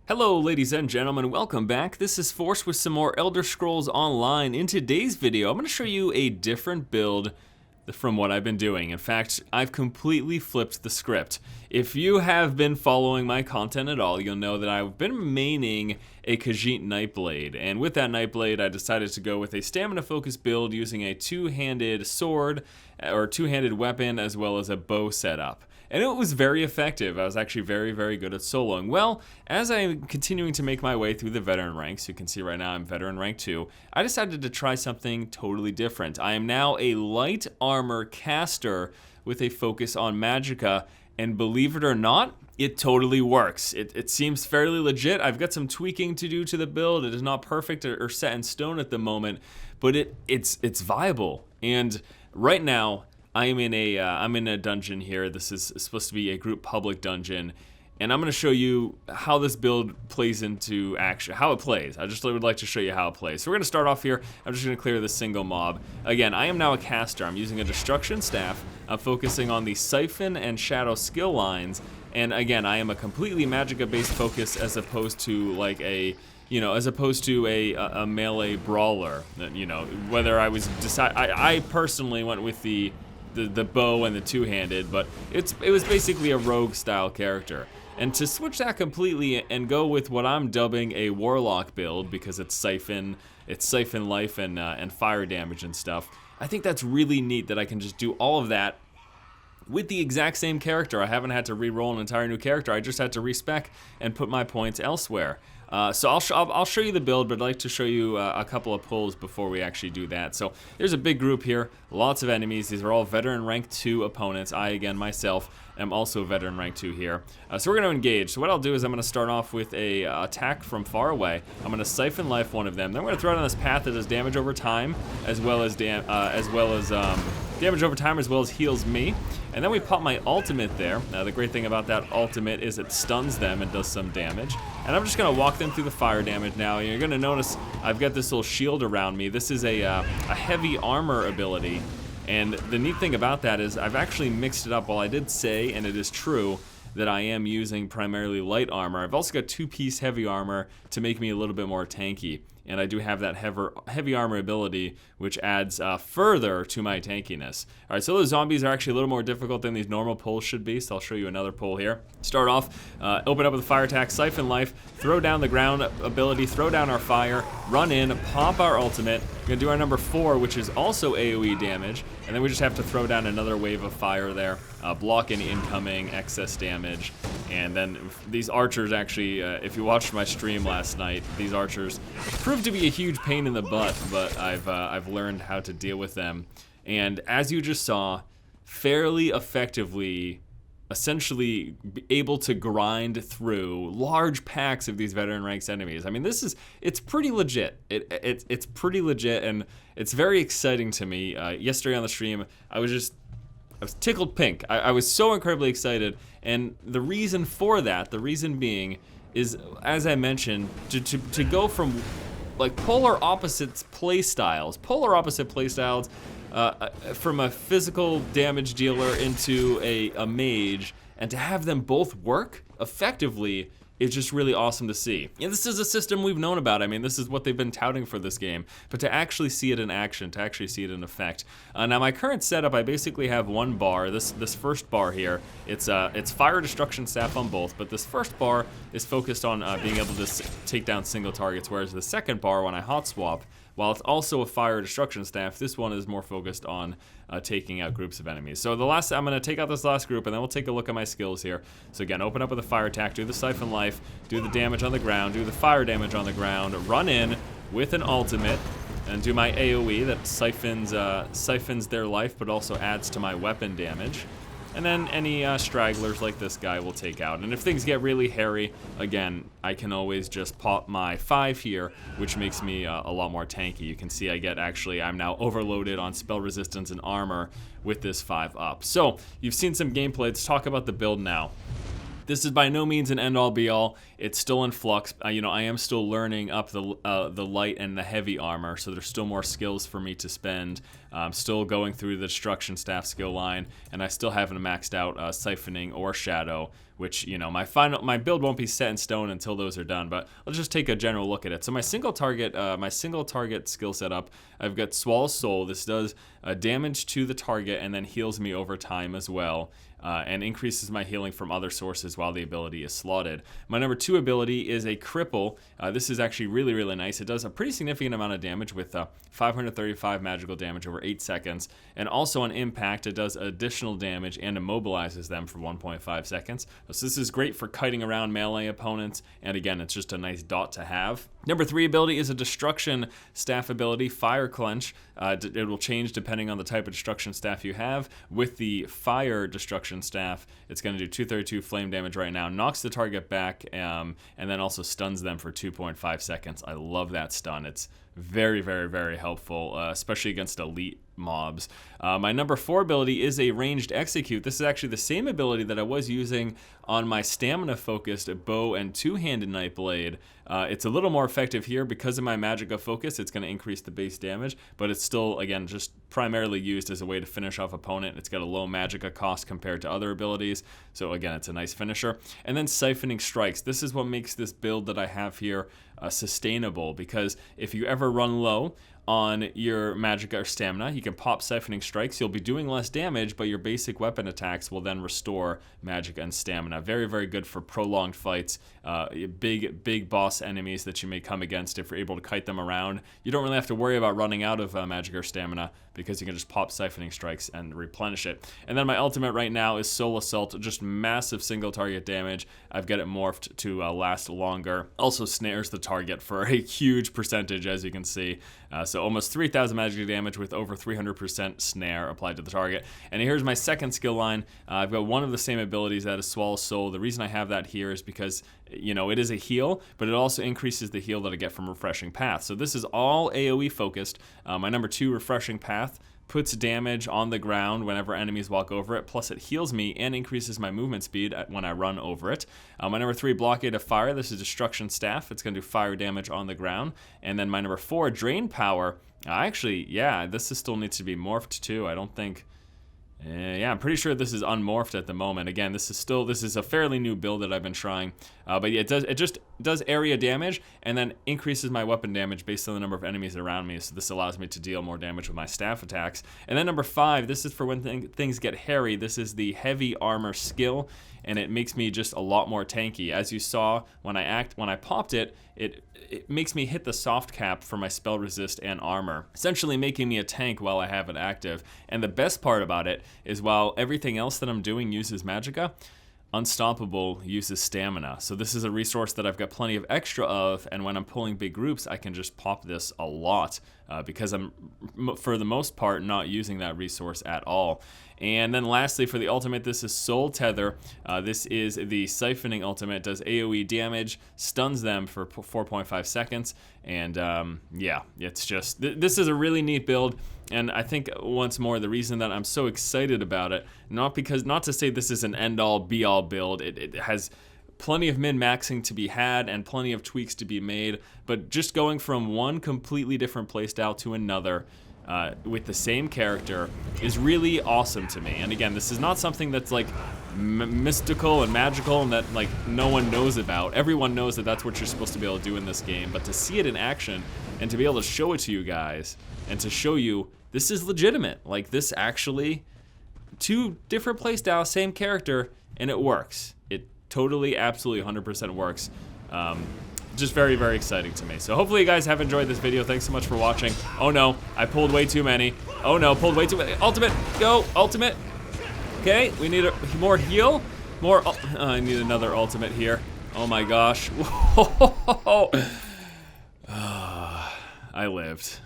Hello ladies and gentlemen, welcome back. This is Force with some more Elder Scrolls Online. In today's video, I'm going to show you a different build from what I've been doing. In fact, I've completely flipped the script. If you have been following my content at all, you'll know that I've been maining a Khajiit Nightblade, and with that Nightblade I decided to go with a stamina focused build using a two-handed sword or two-handed weapon as well as a bow setup. And it was very effective. I was actually very good at soloing. Well, as I'm continuing to make my way through the veteran ranks, you can see right now I'm veteran rank 2, I decided to try something totally different. I am now a light armor caster with a focus on magicka, and believe it or not, it totally works. It seems fairly legit. I've got some tweaking to do to the build. It is not perfect or set in stone at the moment, but it's viable. And right now, I'm in a dungeon here. This is supposed to be a group public dungeon, and I'm going to show you how this build plays into action, how it plays. I just would like to show you how it plays. So we're going to start off here. I'm just going to clear this single mob. Again, I am now a caster. I'm using a destruction staff. I'm focusing on the siphon and shadow skill lines, and again, I am a completely magicka-based focus as opposed to like a melee brawler. Whether I was I personally went with the bow and the two-handed, but it was basically a rogue style character. And to switch that completely and go with what I'm dubbing a Warlock build, because it's siphon life and fire damage and stuff, I think that's really neat that I can just do all of that with the exact same character. I haven't had to re-roll an entire new character. I just had to respec and put my points elsewhere. So I'll show you the build, but I'd like to show you a couple of pulls before we actually do that. So there's a big group here, lots of enemies. These are all veteran rank 2 opponents. I, again, myself, am also veteran rank 2 here. So we're going to engage. So what I'll do is I'm going to start off with a attack from far away. I'm going to siphon life one of them. Then I'm going to throw it on this path that does damage over time, as well as damage over time, as well as heals me. And then we pop my ultimate there. The great thing about that ultimate is it stuns them and does some damage. And I'm just going to walk them through the fire damage now. You're going to notice I've got this little shield around me. This is a heavy armor ability. And the neat thing about that is I've actually mixed it up. While I did say, and it is true, that I am using primarily light armor, I've also got 2-piece heavy armor to make me a little bit more tanky. And I do have that heavy armor ability, which adds further to my tankiness. All right, so those zombies are actually a little more difficult than these normal pulls should be, so I'll show you another pull here. Start off, open up with a fire attack, siphon life, throw down the ground ability, throw down our fire, run in, pop our ultimate. We're gonna do our number 4, which is also AoE damage, and then we just have to throw down another wave of fire there, block any incoming excess damage. And then these archers actually, if you watched my stream last night, these archers proved to be a huge pain in the butt, but I've learned how to deal with them. And as you just saw, fairly effectively, essentially able to grind through large packs of these veteran ranks enemies. I mean, it's pretty legit. It's pretty legit, and it's very exciting to me. Yesterday on the stream, I was tickled pink. I was so incredibly excited, and the reason for that, the reason being, is, as I mentioned, to go from like polar opposite play styles from a physical damage dealer into a mage, and to have them both work effectively is just really awesome to see. And this is a system we've known about. I mean, this is what they've been touting for this game, but to actually see it in action, to actually see it in effect. Now my current setup, I basically have one bar. This first bar here, it's fire destruction staff on both, but this first bar is focused on being able to take down single targets, whereas the second bar, when I hot swap, while it's also a fire destruction staff, this one is more focused on taking out groups of enemies. So I'm going to take out this last group, and then we'll take a look at my skills here. So again, open up with a fire attack, do the siphon life, do the damage on the ground, do the fire damage on the ground, run in with an ultimate, and do my AoE that siphons their life, but also adds to my weapon damage. And then any stragglers like this guy will take out. And if things get really hairy, again, I can always just pop my 5 here, which makes me a lot more tanky. You can see I'm now overloaded on spell resistance and armor with this 5 up. So, you've seen some gameplay. Let's talk about the build now. This is by no means an end-all be-all. It's still in flux. You know, I am still learning up the light and the heavy armor, so there's still more skills for me to spend. I'm still going through the destruction staff skill line, and I still haven't maxed out siphoning or shadow, which, you know, my build won't be set in stone until those are done. But let's just take a general look at it. So my single target skill setup, I've got Swallow's Soul. This does damage to the target and then heals me over time as well. And increases my healing from other sources while the ability is slotted. My number 2 ability is a Cripple. This is actually really, really nice. It does a pretty significant amount of damage with 535 magical damage over 8 seconds. And also on impact, it does additional damage and immobilizes them for 1.5 seconds. So this is great for kiting around melee opponents. And again, it's just a nice dot to have. Number 3 ability is a Destruction Staff ability, Fire Clench. It will change depending on the type of Destruction Staff you have. With the Fire Destruction Staff, it's going to do 232 flame damage right now, knocks the target back, and then also stuns them for 2.5 seconds. I love that stun. It's very, very, very helpful, especially against elite mobs. My number 4 ability is a Ranged Execute. This is actually the same ability that I was using on my stamina-focused bow and two-handed Nightblade. It's a little more effective here because of my Magicka focus. It's going to increase the base damage, but it's still, again, just primarily used as a way to finish off opponent. It's got a low Magicka cost compared to other abilities, so again, it's a nice finisher. And then Siphoning Strikes. This is what makes this build that I have here sustainable, because if you ever run low on your Magicka or stamina, you can pop Siphoning Strikes. You'll be doing less damage, but your basic weapon attacks will then restore Magicka and stamina. Very, very good for prolonged fights, big boss enemies that you may come against. If you're able to kite them around, you don't really have to worry about running out of Magicka or stamina, because you can just pop Siphoning Strikes and replenish it. And then my ultimate right now is Soul Assault, just massive single target damage. I've got it morphed to last longer. Also snares the target for a huge percentage, as you can see. So almost 3,000 magic damage with over 300% snare applied to the target. And here's my second skill line. I've got one of the same abilities, that is Swallow's Soul. The reason I have that here is because, you know, it is a heal, but it also increases the heal that I get from Refreshing Path. So this is all AoE focused. My number 2, Refreshing Path, puts damage on the ground whenever enemies walk over it, plus it heals me and increases my movement speed when I run over it. My number 3, Blockade of Fire. This is Destruction Staff. It's going to do fire damage on the ground. And then my number 4, Drain Power. Actually, yeah, this still needs to be morphed too. I don't think... yeah, I'm pretty sure this is unmorphed at the moment. Again, this is a fairly new build that I've been trying. But yeah, it just does area damage and then increases my weapon damage based on the number of enemies around me. So this allows me to deal more damage with my staff attacks. And then number 5, this is for when things get hairy. This is the Heavy Armor skill, and it makes me just a lot more tanky. As you saw when I popped it, it makes me hit the soft cap for my spell resist and armor, essentially making me a tank while I have it active. And the best part about it is, while everything else that I'm doing uses Magicka, Unstoppable uses stamina. So this is a resource that I've got plenty of extra of, and when I'm pulling big groups, I can just pop this a lot because I'm, for the most part, not using that resource at all. And then lastly, for the ultimate, this is Soul Tether. This is the Siphoning ultimate. It does AoE damage, stuns them for 4.5 seconds, and yeah, it's just, this is a really neat build. And I think, once more, the reason that I'm so excited about it, not to say this is an end-all, be-all build. It has plenty of min-maxing to be had and plenty of tweaks to be made, but just going from one completely different playstyle to another with the same character is really awesome to me. And again, this is not something that's like mystical and magical and that like no one knows about. Everyone knows that that's what you're supposed to be able to do in this game, but to see it in action and to be able to show it to you guys and to show you this is legitimate. Like, this actually, 2 different playstyles, same character, and it works. It totally, absolutely, 100% works. Just very, very exciting to me. So hopefully you guys have enjoyed this video. Thanks so much for watching. Oh no, I pulled way too many. Oh no, pulled way too many. Ultimate, go, ultimate. Okay, we need more heal. I need another ultimate here. Oh my gosh. I lived.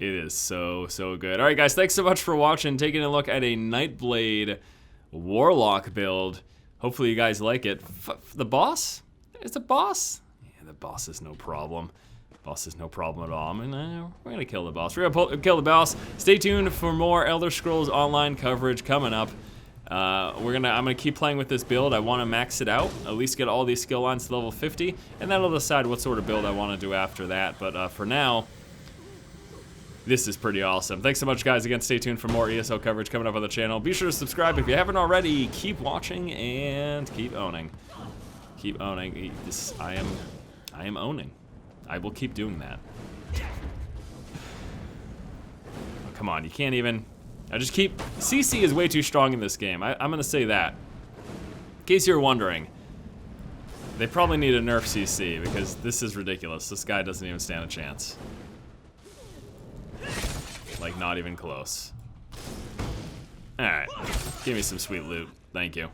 It is so, so good. All right, guys, thanks so much for watching, taking a look at a Nightblade Warlock build. Hopefully you guys like it. The boss? Is the boss? Yeah, the boss is no problem. Boss is no problem at all. I mean, we're gonna kill the boss. We're gonna kill the boss. Stay tuned for more Elder Scrolls Online coverage coming up. I'm gonna keep playing with this build. I want to max it out, at least get all these skill lines to level 50, and that'll decide what sort of build I want to do after that. But for now, this is pretty awesome. Thanks so much, guys. Again, stay tuned for more ESO coverage coming up on the channel. Be sure to subscribe if you haven't already. Keep watching and keep owning. Keep owning. I am owning. I will keep doing that. Oh, come on, you can't even. CC is way too strong in this game. I'm gonna say that. In case you're wondering, they probably need to nerf CC because this is ridiculous. This guy doesn't even stand a chance. Like, not even close. Alright, give me some sweet loot. Thank you.